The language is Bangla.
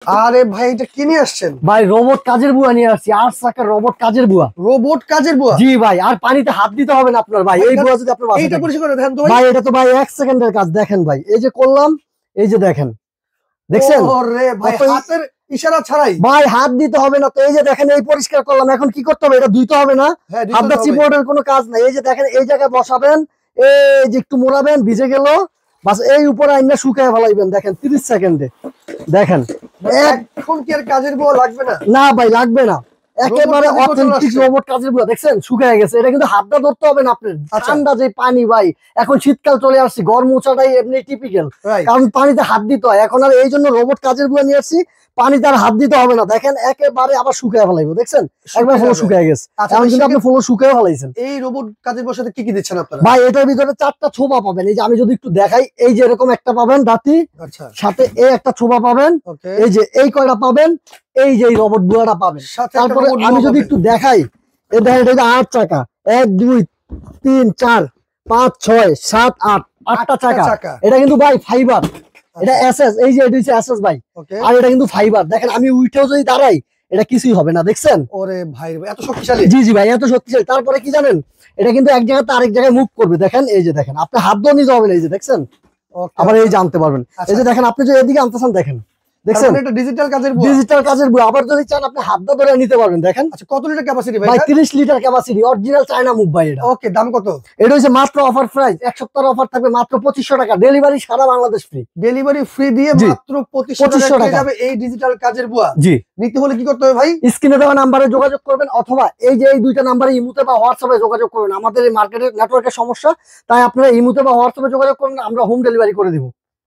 আরে ভাই এটা কি নিয়ে আসছেন? ভাই রোবট কাজের বুয়া নিয়ে আসছি, 8 চাকার রোবট কাজের বুয়া। রোবট কাজের বুয়া? জি ভাই, আর পানিতে হাত দিতে হবে না আপনার ভাই। এই বুয়া যদি আপনার বাসায় এইটা থাকে। পরিষ্কার করে দেন তো ভাই। ভাই এটা তো ভাই 1 সেকেন্ডের কাজ। দেখেন ভাই, এই যে করলাম, এই যে দেখেন, দেখছেন? ওরে ভাই হাতের ইশারা ছাড়াই ভাই হাত দিতে হবে না তো। এই যে দেখেন, এই পরিষ্কার করলাম। এখন কি করতে হবে? এটা ধুইতে হবে না, হ্যাঁ দিতে হাতটা হবে। চিপোটার কোনো কাজ নাই। এই যে দেখেন, এই জায়গায় বসাবেন, এই যে একটু মোড়াবেন, ভিজে গেল বাস, এই উপরে আইনা শুকায় ফেলাইবেন। দেখেন 30 সেকেন্ডে। দেখেন এখন কি আর কাজের বুয়া লাগবে না? না ভাই, লাগবে না। একেবারে কাজের বুয়া চলে অথেন্টিক আসছে। রোবট কাজের বুয়া। দেখছেন শুকায় গেছে। এটা কিন্তু হাতটা ধরতে হবে না আপনার। আচ্ছা। ঠান্ডা যে পানি ভাই, এখন শীতকাল চলে আসছে, গরম মোছাটাই এমনি টিপিক্যাল, Right. কারণ পানিতে হাত দিতে হয়। এখন আর এই জন্য রোবট কাজের বুয়া নিয়ে আসছি, পানিতে আর হাত দিতে হবে না। দেখেন একেবারে আবার শুকায় ফেলাইবো। দেখছেন একবার ফলো যাবে। শুকায় গেছে। আচ্ছা এখন ভাই, কিন্তু আপনি ফলো শুকায় ফেলাইছেন। এই রোবট কাজের বুয়ার সাথে কি কি দিচ্ছেন আপনারা? ভাই এটার ভিতরে 4টা ছোপা পাবেন। এই যে আমি যদি একটু দেখাই, এই যে এরকম একটা পাবেন দাঁতি, আচ্ছা সাথে এই একটা ছোপা পাবেন, ওকে। এই যে এই কয়টা পাবেন, এই যে এই রোবট বুয়াটা পাবেন। সাথে একটা তারপরে robot আমি বুয়া যদি পাবেন। একটু দেখাই, এই দেখেন এটা 8 চাকা, 1 2 3 4 5 6 7 8, 8টা চাকা। এটা কিন্তু ভাই ফাইবার, এটা এসএস। এই যে এটা হচ্ছে এসএস ভাই, ওকে। আর এটা কিন্তু ফাইবার। দেখেন আমি উঠেও যদি দাঁড়াই, এটা কিছুই হবে না। দেখছেন? ওরে ভাই এত শক্তিশালী? জি জি ভাই, এত শক্তিশালী। তারপরে কি জানেন, এটা কিন্তু এক জায়গা থেকে আরেক জায়গায় মুভ করবে। দেখেন এই যে দেখেন, আপনি হাত দিয়ে নিতে হবে না। এই যে দেখছেন, ওকে। আবার এই যে আনতে পারবেন। এই যে দেখেন, আপনি যে এদিকে আনতেছেন, দেখেন দেখছেন, এটা ডিজিটাল কাজের বুয়া? ডিজিটাল কাজের বুয়া। আবার যদি চান আপনি হাত ধরে নিতে পারবেন। দেখেন আচ্ছা কত লিটার ক্যাপাসিটি ভাই? ভাই 30 litre capacity, original China move ভাই এটা। ওকে, দাম কত? এটা হচ্ছে মাত্র অফার প্রাইস, 1 সপ্তাহের অফার থাকবে, মাত্র 2500 টাকা। ডেলিভারি সারা বাংলাদেশ ফ্রি। ডেলিভারি ফ্রি দিয়ে জি। মাত্র 2500 টাকা যাবে এই ডিজিটাল কাজের বুয়া। জি, নিতে হলে কি করতে হবে ভাই? স্ক্রিনে দেওয়া নাম্বারে যোগাযোগ করবেন, অথবা এই যে এই দুইটা নাম্বারে ইমুতে বা হোয়াটসঅ্যাপে যোগাযোগ করবেন। আমাদের এই মার্কেটের নেটওয়ার্কের সমস্যা, তাই আপনারা ইমুতে বা হোয়াটসঅ্যাপে যোগাযোগ করবেন, আমরা হোম ডেলিভারি করে দিব।